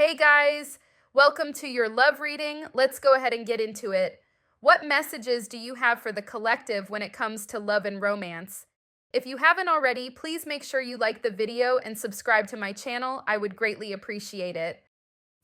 Hey guys, welcome to your love reading. Let's go ahead and get into it. What messages do you have for the collective when it comes to love and romance? If you haven't already, please make sure you like the video and subscribe to my channel. I would greatly appreciate it.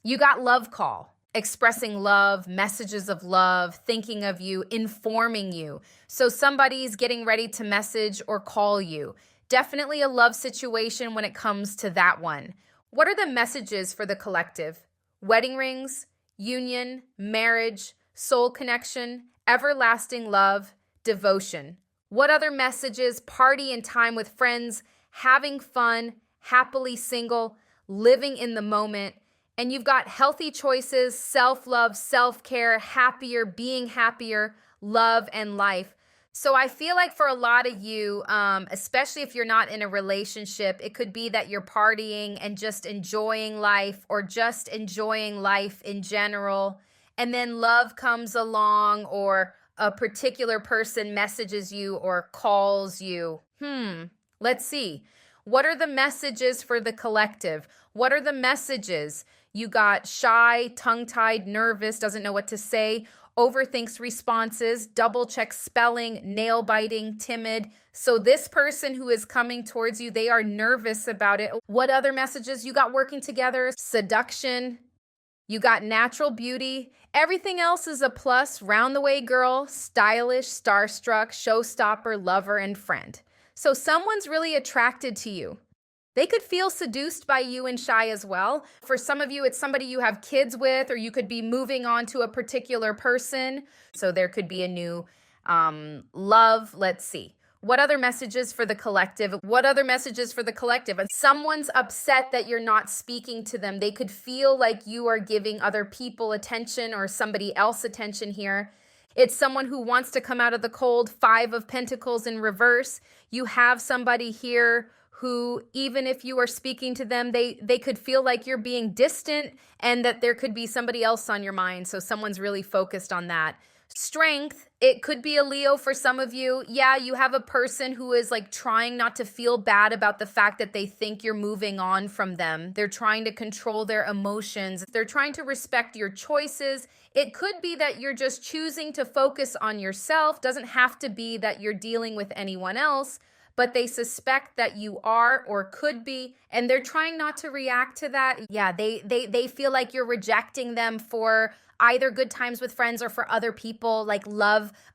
You got love call, expressing love, messages of love, thinking of you, informing you. So somebody's getting ready to message or call you. Definitely a love situation when it comes to that one. What are the messages for the collective? Wedding rings, union, marriage, soul connection, everlasting love, devotion. What other messages? Party and time with friends, having fun, happily single, living in the moment. And you've got healthy choices, self-love, self-care, happier, being happier, love, and life. So I feel like for a lot of you, especially if you're not in a relationship, it could be that you're partying and just enjoying life or just enjoying life in general. And then love comes along or a particular person messages you or calls you. Let's see. What are the messages for the collective? What are the messages? You got shy, tongue-tied, nervous, doesn't know what to say, overthinks responses, double checks spelling, nail biting, timid. So this person who is coming towards you, they are nervous about it. What other messages? You got working together, seduction, you got natural beauty. Everything else is a plus, round the way girl, stylish, starstruck, showstopper, lover, and friend. So someone's really attracted to you. They could feel seduced by you and shy as well. For some of you, it's somebody you have kids with, or you could be moving on to a particular person. So there could be a new love. Let's see. What other messages for the collective? What other messages for the collective? And someone's upset that you're not speaking to them. They could feel like you are giving other people attention or somebody else attention here. It's someone who wants to come out of the cold. 5 of Pentacles in reverse. You have somebody here who, even if you are speaking to them, they could feel like you're being distant and that there could be somebody else on your mind. So someone's really focused on that. Strength, it could be a Leo for some of you. Yeah, you have a person who is like trying not to feel bad about the fact that they think you're moving on from them. They're trying to control their emotions. They're trying to respect your choices. It could be that you're just choosing to focus on yourself. Doesn't have to be that you're dealing with anyone else, but they suspect that you are or could be, and they're trying not to react to that. Yeah, they feel like you're rejecting them for either good times with friends or for other people, like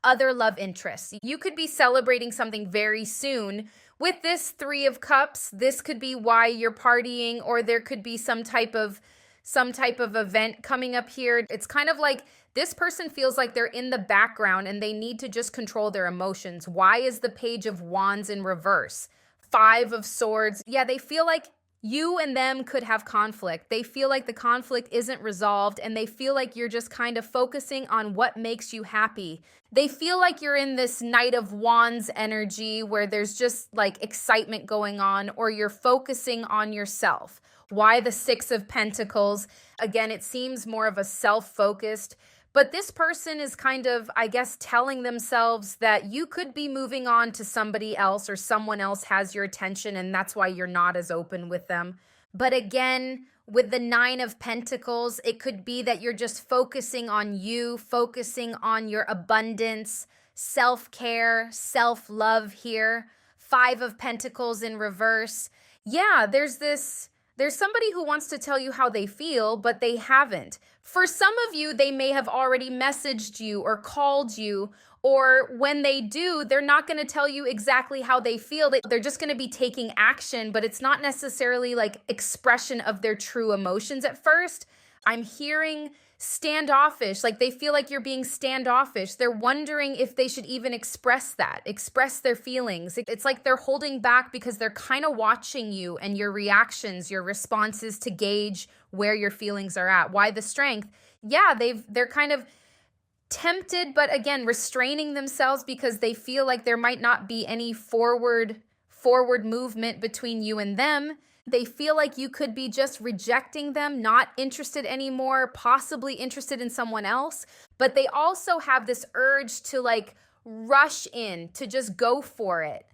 other love interests. You could be celebrating something very soon. With this 3 of Cups, this could be why you're partying, or there could be some type of event coming up here. It's kind of like this person feels like they're in the background and they need to just control their emotions. Why is the Page of Wands in reverse? 5 of Swords. Yeah, they feel like you and them could have conflict. They feel like the conflict isn't resolved and they feel like you're just kind of focusing on what makes you happy. They feel like you're in this Knight of Wands energy where there's just like excitement going on, or you're focusing on yourself. Why the 6 of Pentacles? Again, it seems more of a self-focused, but this person is kind of, I guess, telling themselves that you could be moving on to somebody else or someone else has your attention and that's why you're not as open with them. But again, with the 9 of Pentacles, it could be that you're just focusing on you, focusing on your abundance, self-care, self-love here. 5 of Pentacles in reverse. Yeah, there's somebody who wants to tell you how they feel, but they haven't. For some of you, they may have already messaged you or called you, or when they do, they're not going to tell you exactly how they feel. They're just going to be taking action, but it's not necessarily like expression of their true emotions at first. I'm hearing standoffish, like they feel like you're being standoffish. They're wondering if they should even express their feelings. It's like they're holding back because they're kind of watching you and your reactions, your responses to gauge where your feelings are at. Why the Strength? Yeah, they're kind of tempted, but again, restraining themselves because they feel like there might not be any forward movement between you and them. They feel like you could be just rejecting them, not interested anymore, possibly interested in someone else. But they also have this urge to like rush in, to just go for it.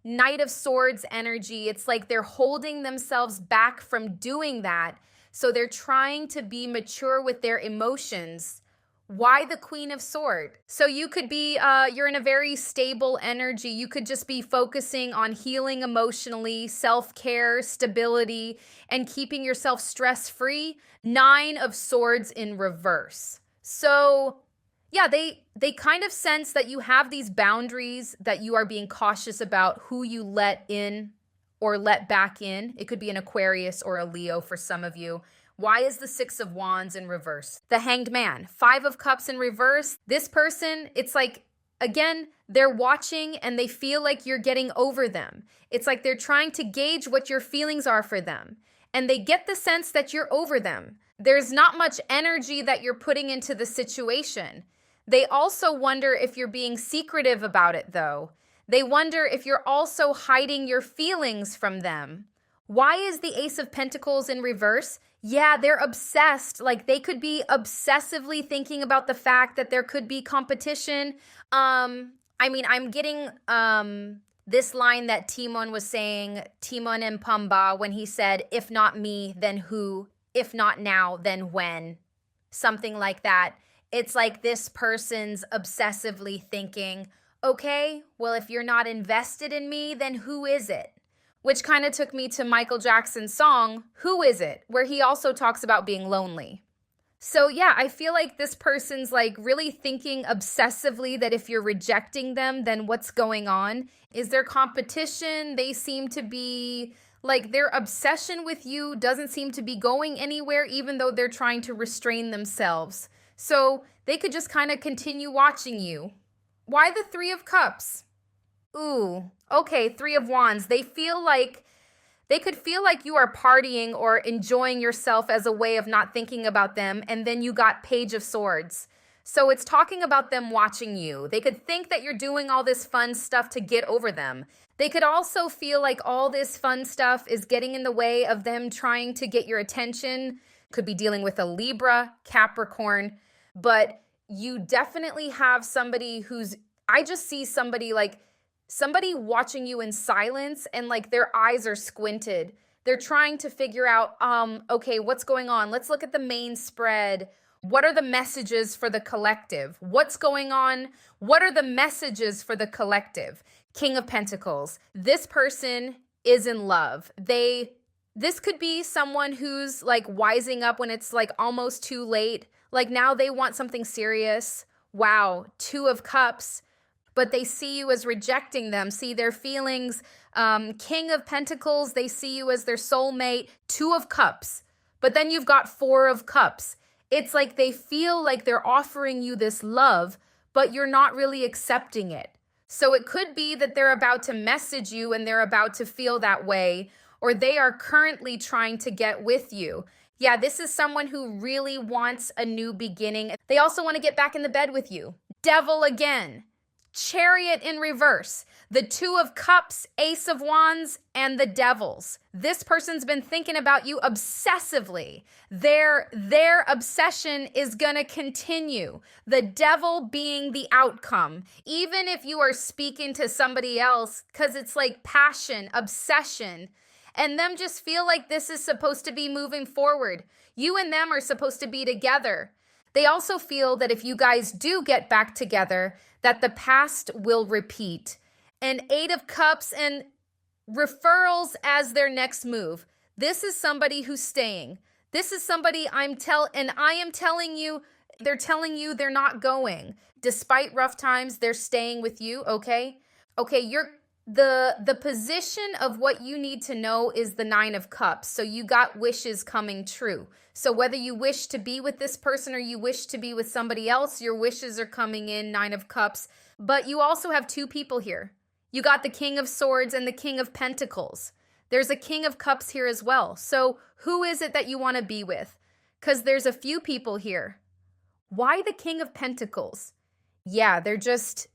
Knight of Swords energy. It's like they're holding themselves back from doing that So they're trying to be mature with their emotions. Why the Queen of Swords? So you could be, you're in a very stable energy. You could just be focusing on healing emotionally, self-care, stability, and keeping yourself stress-free. Nine of Swords in reverse. So yeah, they kind of sense that you have these boundaries, that you are being cautious about who you let in or let back in. It could be an Aquarius or a Leo for some of you. Why is the Six of Wands in reverse? The Hanged Man, Five of Cups in reverse. This person, it's like, again, they're watching and they feel like you're getting over them. It's like they're trying to gauge what your feelings are for them. And they get the sense that you're over them. There's not much energy that you're putting into the situation. They also wonder if you're being secretive about it, though. They wonder if you're also hiding your feelings from them. Why is the Ace of Pentacles in reverse? Yeah, they're obsessed. Like they could be obsessively thinking about the fact that there could be competition. I'm getting this line that Timon was saying, Timon and Pumbaa, when he said, if not me, then who? If not now, then when? Something like that. It's like this person's obsessively thinking, okay, well, if you're not invested in me, then who is it? Which kind of took me to Michael Jackson's song, Who Is It? Where he also talks about being lonely. So yeah, I feel like this person's like really thinking obsessively that if you're rejecting them, then what's going on? Is there competition? They seem to be like their obsession with you doesn't seem to be going anywhere, even though they're trying to restrain themselves. So they could just kind of continue watching you. Why the Three of Cups? Ooh, okay, Three of Wands. They could feel like you are partying or enjoying yourself as a way of not thinking about them. And then you got Page of Swords. So it's talking about them watching you. They could think that you're doing all this fun stuff to get over them. They could also feel like all this fun stuff is getting in the way of them trying to get your attention. Could be dealing with a Libra, Capricorn, but you definitely have somebody I just see somebody watching you in silence and like their eyes are squinted. They're trying to figure out, okay, what's going on? Let's look at the main spread. What are the messages for the collective? What's going on? What are the messages for the collective? King of Pentacles. This person is in love. This could be someone who's like wising up when it's like almost too late. Like now they want something serious. Wow, Two of Cups. But they see you as rejecting them, see their feelings. King of Pentacles, they see you as their soulmate. Two of Cups. But then you've got Four of Cups. It's like they feel like they're offering you this love, but you're not really accepting it. So it could be that they're about to message you and they're about to feel that way, or they are currently trying to get with you. Yeah, this is someone who really wants a new beginning. They also want to get back in the bed with you. Devil again. Chariot in reverse. The Two of Cups, Ace of Wands, and the Devils. This person's been thinking about you obsessively. Their obsession is going to continue. The Devil being the outcome. Even if you are speaking to somebody else, because it's like passion, obsession, and them just feel like this is supposed to be moving forward. You and them are supposed to be together. They also feel that if you guys do get back together, that the past will repeat. And Eight of Cups and referrals as their next move. This is somebody who's staying. This is somebody I am telling you, they're telling you they're not going. Despite rough times, they're staying with you, okay? Okay, the position of what you need to know is the Nine of Cups. So you got wishes coming true. So whether you wish to be with this person or you wish to be with somebody else, your wishes are coming in, Nine of Cups. But you also have two people here. You got the King of Swords and the King of Pentacles. There's a King of Cups here as well. So who is it that you want to be with? Because there's a few people here. Why the King of Pentacles? Yeah, they're just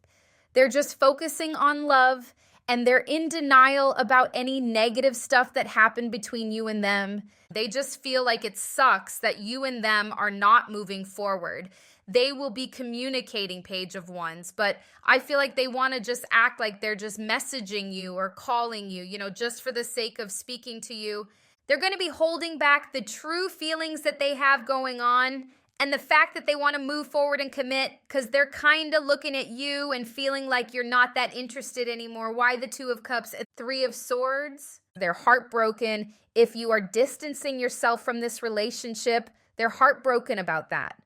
focusing on love. And they're in denial about any negative stuff that happened between you and them. They just feel like it sucks that you and them are not moving forward. They will be communicating, Page of Wands, but I feel like they want to just act like they're just messaging you or calling you, just for the sake of speaking to you. They're going to be holding back the true feelings that they have going on and the fact that they want to move forward and commit because they're kind of looking at you and feeling like you're not that interested anymore. Why the Two of Cups and Three of Swords? They're heartbroken. If you are distancing yourself from this relationship, they're heartbroken about that,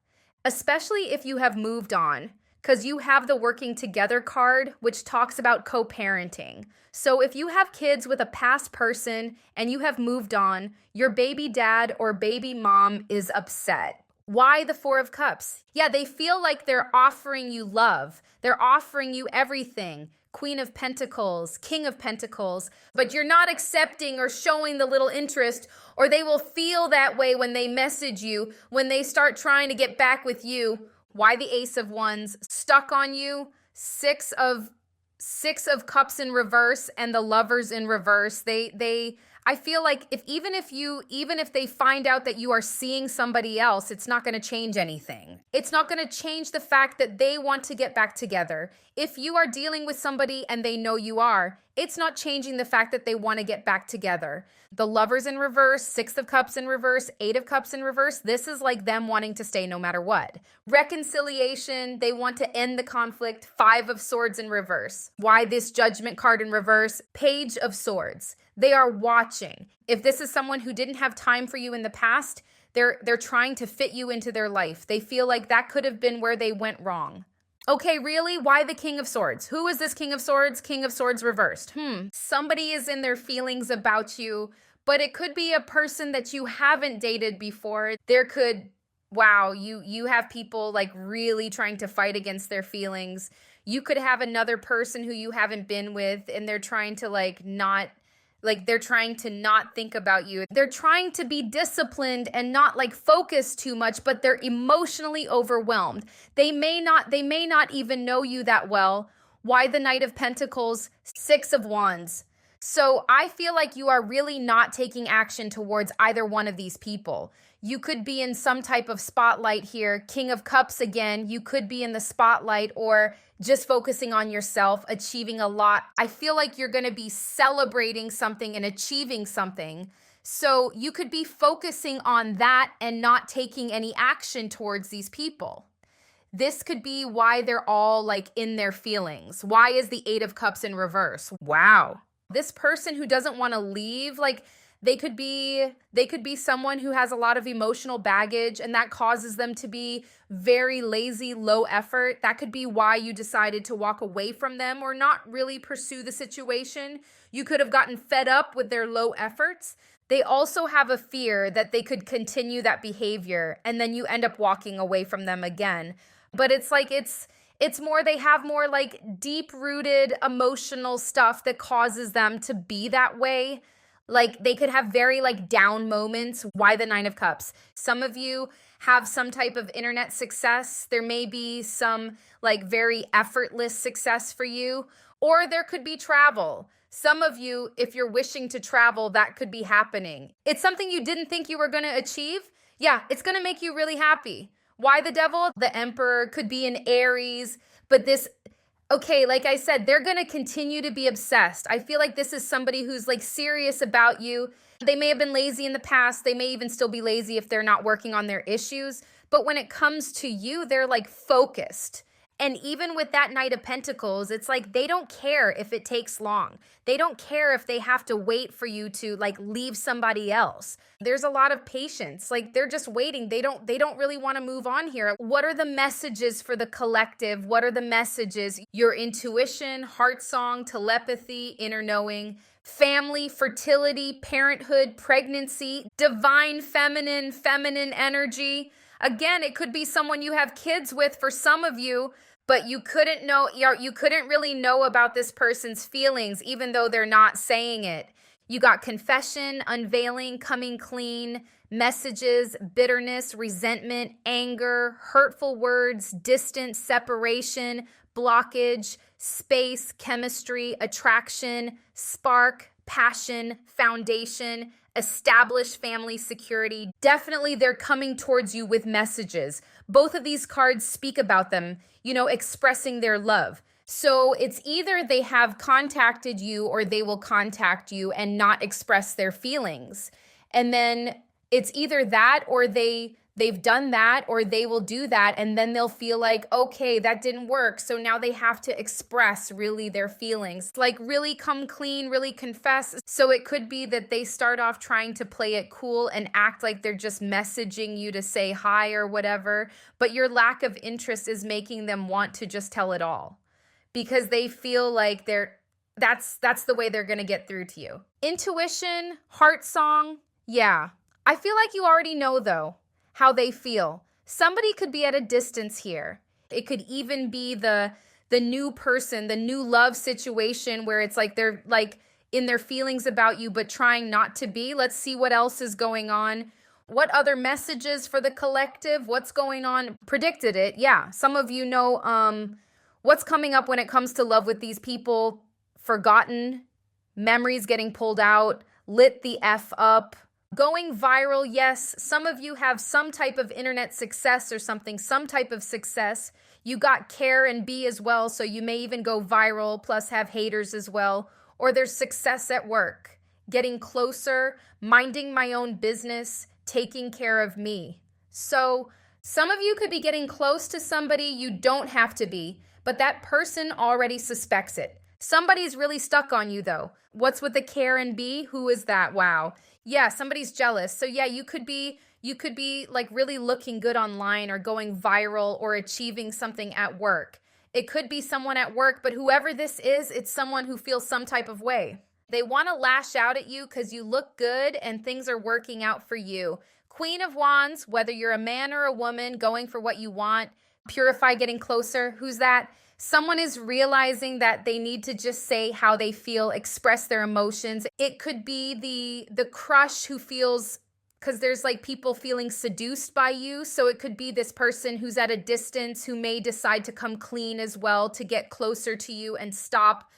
especially if you have moved on, because you have the working together card, which talks about co-parenting. So if you have kids with a past person and you have moved on, your baby dad or baby mom is upset. Why the Four of Cups? Yeah, they feel like they're offering you love. They're offering you everything. Queen of Pentacles, King of Pentacles, but you're not accepting or showing the little interest, or they will feel that way when they message you, when they start trying to get back with you. Why the Ace of Wands? Stuck on you. Six of Cups in reverse and the Lovers in reverse. I feel like even if they find out that you are seeing somebody else, it's not going to change anything. It's not going to change the fact that they want to get back together. If you are dealing with somebody and they know you are, it's not changing the fact that they want to get back together. The Lovers in reverse, Six of Cups in reverse, Eight of Cups in reverse, this is like them wanting to stay no matter what. Reconciliation, they want to end the conflict. Five of Swords in reverse. Why this Judgment card in reverse? Page of Swords. They are watching. If this is someone who didn't have time for you in the past, they're trying to fit you into their life. They feel like that could have been where they went wrong. Okay, really? Why the King of Swords? Who is this King of Swords? King of Swords reversed. Somebody is in their feelings about you, but it could be a person that you haven't dated before. Wow, you have people like really trying to fight against their feelings. You could have another person who you haven't been with and they're trying to they're trying to not think about you. They're trying to be disciplined and not like focus too much, but they're emotionally overwhelmed. They may not even know you that well. Why the Knight of Pentacles, Six of Wands? So I feel like you are really not taking action towards either one of these people. You could be in some type of spotlight here. King of Cups again, you could be in the spotlight or just focusing on yourself, achieving a lot. I feel like you're going to be celebrating something and achieving something. So you could be focusing on that and not taking any action towards these people. This could be why they're all like in their feelings. Why is the Eight of Cups in reverse? Wow. This person who doesn't want to leave, like they could be someone who has a lot of emotional baggage and that causes them to be very lazy, low effort. That could be why you decided to walk away from them or not really pursue the situation. You could have gotten fed up with their low efforts. They also have a fear that they could continue that behavior and then you end up walking away from them again. But it's like it's more, they have more like deep-rooted emotional stuff that causes them to be that way. Like they could have very like down moments. Why the Nine of Cups? Some of you have some type of internet success. There may be some like very effortless success for you, or there could be travel. Some of you, if you're wishing to travel, that could be happening. It's something you didn't think you were going to achieve. Yeah, it's going to make you really happy. Why the Devil? The Emperor could be in Aries, but okay, like I said, they're going to continue to be obsessed. I feel like this is somebody who's like serious about you. They may have been lazy in the past. They may even still be lazy if they're not working on their issues. But when it comes to you, they're like focused. And even with that Knight of Pentacles, it's like they don't care if it takes long. They don't care if they have to wait for you to like leave somebody else. There's a lot of patience. Like they're just waiting. They don't really want to move on here. What are the messages for the collective? What are the messages? Your intuition, heart song, telepathy, inner knowing, family, fertility, parenthood, pregnancy, divine feminine energy. Again, it could be someone you have kids with for some of you, but you couldn't really know about this person's feelings, even though they're not saying it. You got confession, unveiling, coming clean, messages, bitterness, resentment, anger, hurtful words, distance, separation, blockage, space, chemistry, attraction, spark, passion, foundation, establish family security. Definitely they're coming towards you with messages. Both of these cards speak about them, expressing their love. So it's either they have contacted you or they will contact you and not express their feelings. And then it's either that or they've done that or they will do that, and then they'll feel like, okay, that didn't work, so now they have to express really their feelings, like really come clean, really confess. So it could be that they start off trying to play it cool and act like they're just messaging you to say hi or whatever, but your lack of interest is making them want to just tell it all because they feel like that's the way they're going to get through to you. Intuition, heart song, yeah. I feel like you already know though how they feel. Somebody could be at a distance here. It could even be the new person, the new love situation where it's like they're like in their feelings about you but trying not to be. Let's see what else is going on. What other messages for the collective? What's going on? Predicted it. Yeah. Some of you know what's coming up when it comes to love with these people. Forgotten, memories getting pulled out, lit the F up. Going viral, yes. Some of you have some type of internet success or something, some type of success. You got care and B as well, so you may even go viral, plus have haters as well. Or there's success at work, getting closer, minding my own business, taking care of me. So some of you could be getting close to somebody. You don't have to be, but that person already suspects it. Somebody's really stuck on you though. What's with the care and B? Who is that? Wow. Yeah, somebody's jealous. So yeah, you could be like really looking good online or going viral or achieving something at work. It could be someone at work, but whoever this is, it's someone who feels some type of way. They want to lash out at you because you look good and things are working out for you. Queen of Wands, whether you're a man or a woman going for what you want, purify, getting closer. Who's that? Someone is realizing that they need to just say how they feel, express their emotions. It could be the crush who feels, because there's like people feeling seduced by you. So it could be this person who's at a distance who may decide to come clean as well to get closer to you and stop,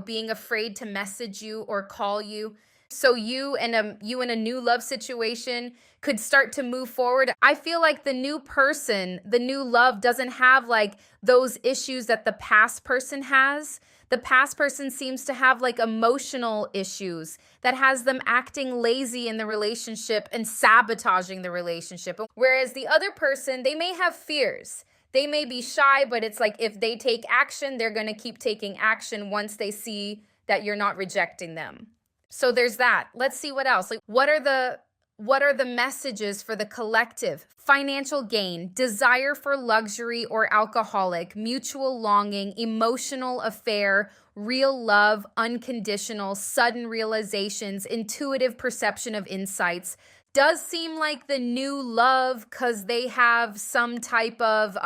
being afraid to message you or call you. So you in a new love situation could start to move forward. I feel like the new person, the new love doesn't have like those issues that the past person has. The past person seems to have like emotional issues that has them acting lazy in the relationship and sabotaging the relationship. Whereas the other person, they may have fears. They may be shy, but it's like if they take action, they're going to keep taking action once they see that you're not rejecting them. So there's that. Let's see what else. Like what are the messages for the collective? Financial gain, desire for luxury or alcoholic, mutual longing, emotional affair, real love, unconditional, sudden realizations, intuitive perception of insights. Does seem like the new love because they have some type of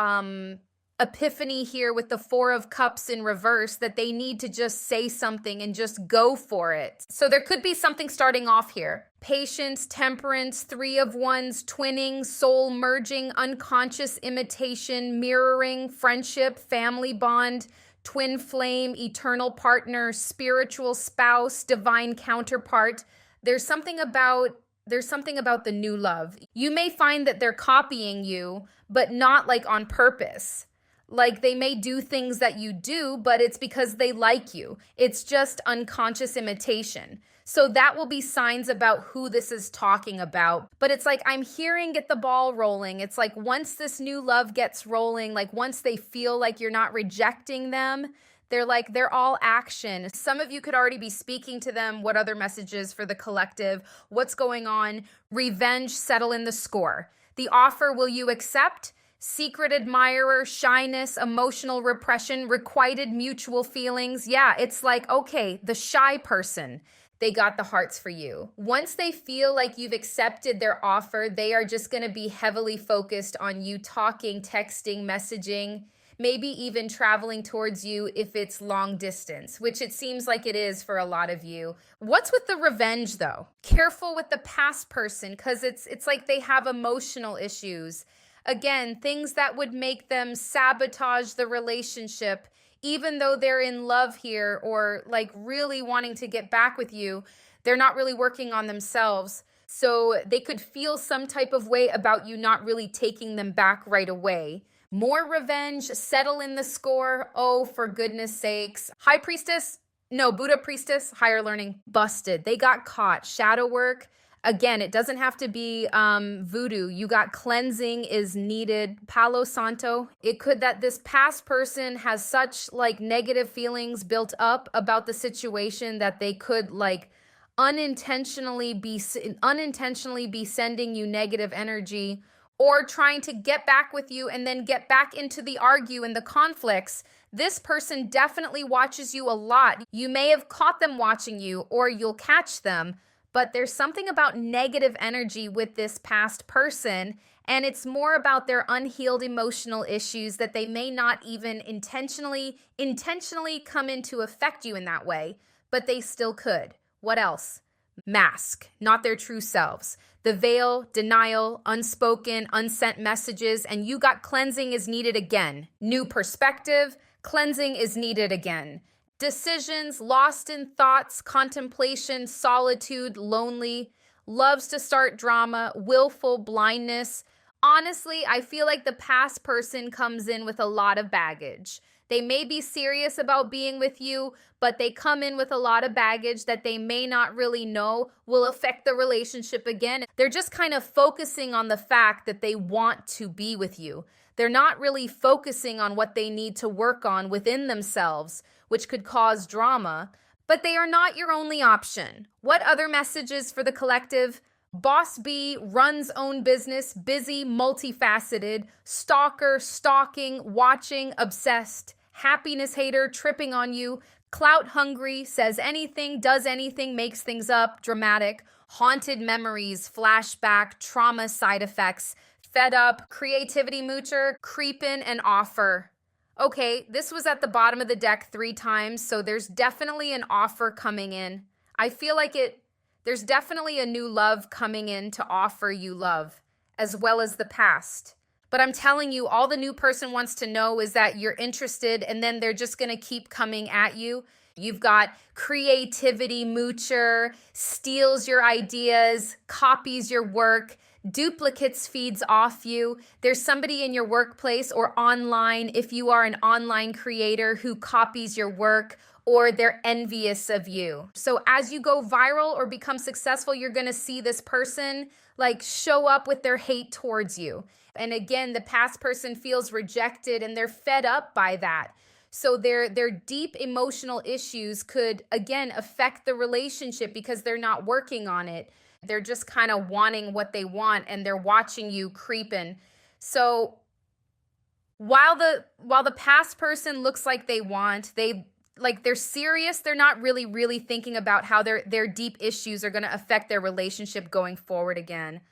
epiphany here with the Four of Cups in reverse that they need to just say something and just go for it. So there could be something starting off here. Patience, temperance, Three of Wands, twinning, soul merging, unconscious imitation, mirroring, friendship, family bond, twin flame, eternal partner, spiritual spouse, divine counterpart. There's something about the new love. You may find that they're copying you, but not like on purpose. Like they may do things that you do, but it's because they like you. It's just unconscious imitation. So that will be signs about who this is talking about. But it's like, I'm hearing get the ball rolling. It's like once this new love gets rolling, like once they feel like you're not rejecting them, they're all action. Some of you could already be speaking to them. What other messages for the collective? What's going on? Revenge, settle in the score. The offer, will you accept? Secret admirer, shyness, emotional repression, requited mutual feelings. Yeah, it's like, okay, the shy person, they got the hearts for you. Once they feel like you've accepted their offer, they are just going to be heavily focused on you talking, texting, messaging, maybe even traveling towards you if it's long distance, which it seems like it is for a lot of you. What's with the revenge though? Careful with the past person because it's like they have emotional issues. Again, things that would make them sabotage the relationship, even though they're in love here or like really wanting to get back with you, they're not really working on themselves. So they could feel some type of way about you not really taking them back right away. More revenge, settle in the score. Oh, for goodness sakes. High Priestess, no, Buddha Priestess, higher learning, busted. They got caught. Shadow work. Again, it doesn't have to be voodoo. You got cleansing is needed. Palo Santo. It could that this past person has such like negative feelings built up about the situation that they could like unintentionally be sending you negative energy or trying to get back with you and then get back into the argue and the conflicts. This person definitely watches you a lot. You may have caught them watching you or you'll catch them. But there's something about negative energy with this past person, and it's more about their unhealed emotional issues that they may not even intentionally come in to affect you in that way, but they still could. What else? Mask, not their true selves. The veil, denial, unspoken, unsent messages, and you got cleansing is needed again. New perspective, cleansing is needed again. Decisions, lost in thoughts, contemplation, solitude, lonely, loves to start drama, willful blindness. Honestly, I feel like the past person comes in with a lot of baggage. They may be serious about being with you, but they come in with a lot of baggage that they may not really know will affect the relationship again. They're just kind of focusing on the fact that they want to be with you. They're not really focusing on what they need to work on within themselves, which could cause drama, but they are not your only option. What other messages for the collective? Boss B, runs own business, busy, multifaceted, stalker, stalking, watching, obsessed, happiness hater, tripping on you, clout hungry, says anything, does anything, makes things up, dramatic, haunted memories, flashback, trauma side effects, fed up, creativity moocher, creepin' and offer. Okay, this was at the bottom of the deck 3 times, so there's definitely an offer coming in. I feel like there's definitely a new love coming in to offer you love, as well as the past. But I'm telling you, all the new person wants to know is that you're interested, and then they're just going to keep coming at you. You've got creativity moocher, steals your ideas, copies your work, duplicates feeds off you. There's somebody in your workplace or online, if you are an online creator, who copies your work, or they're envious of you. So as you go viral or become successful, you're going to see this person like show up with their hate towards you. And again, the past person feels rejected and they're fed up by that. So their deep emotional issues could, again, affect the relationship because they're not working on it. They're just kind of wanting what they want and they're watching you creeping. So while the past person looks like they're serious, they're not really thinking about how their deep issues are going to affect their relationship going forward again.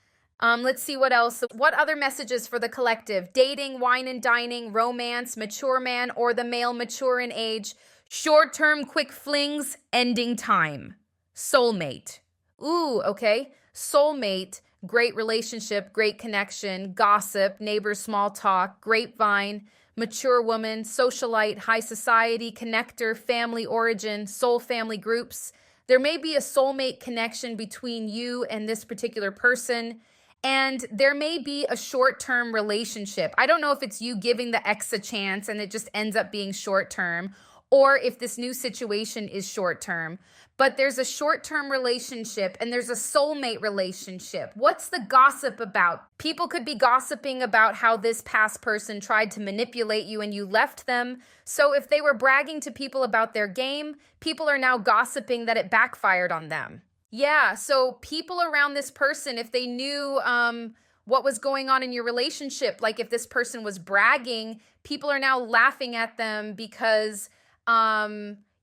Let's see what else. What other messages for the collective? Dating, wine and dining, romance, mature man or the male mature in age, short-term quick flings, ending time, soulmate. Ooh, okay. Soulmate, great relationship, great connection, gossip, neighbors, small talk, grapevine, mature woman, socialite, high society, connector, family origin, soul family groups. There may be a soulmate connection between you and this particular person, and there may be a short-term relationship. I don't know if it's you giving the ex a chance and it just ends up being short-term, or if this new situation is short-term. But there's a short-term relationship and there's a soulmate relationship. What's the gossip about? People could be gossiping about how this past person tried to manipulate you and you left them. So if they were bragging to people about their game, people are now gossiping that it backfired on them. Yeah, so people around this person, if they knew what was going on in your relationship, like if this person was bragging, people are now laughing at them because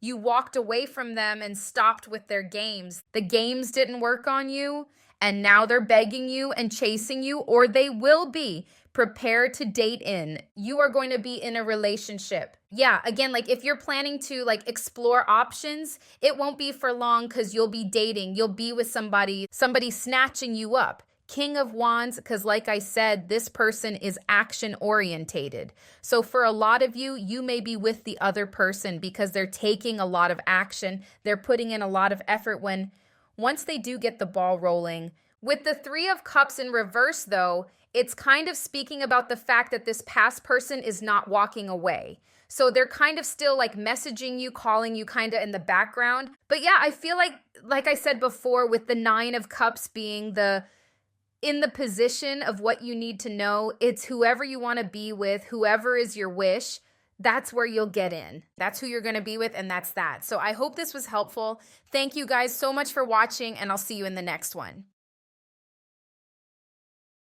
you walked away from them and stopped with their games. The games didn't work on you, and now they're begging you and chasing you, or they will be. Prepare to date in. You are going to be in a relationship. Yeah, again, like if you're planning to like explore options, it won't be for long because you'll be dating. You'll be with somebody snatching you up. King of Wands, because like I said, this person is action orientated. So for a lot of you, you may be with the other person because they're taking a lot of action. They're putting in a lot of effort once they do get the ball rolling, With the Three of Cups in reverse, though, it's kind of speaking about the fact that this past person is not walking away. So they're kind of still like messaging you, calling you kind of in the background. But yeah, I feel like I said before, with the Nine of Cups being in the position of what you need to know, it's whoever you want to be with, whoever is your wish. That's where you'll get in. That's who you're going to be with, and that's that. So I hope this was helpful. Thank you guys so much for watching, and I'll see you in the next one.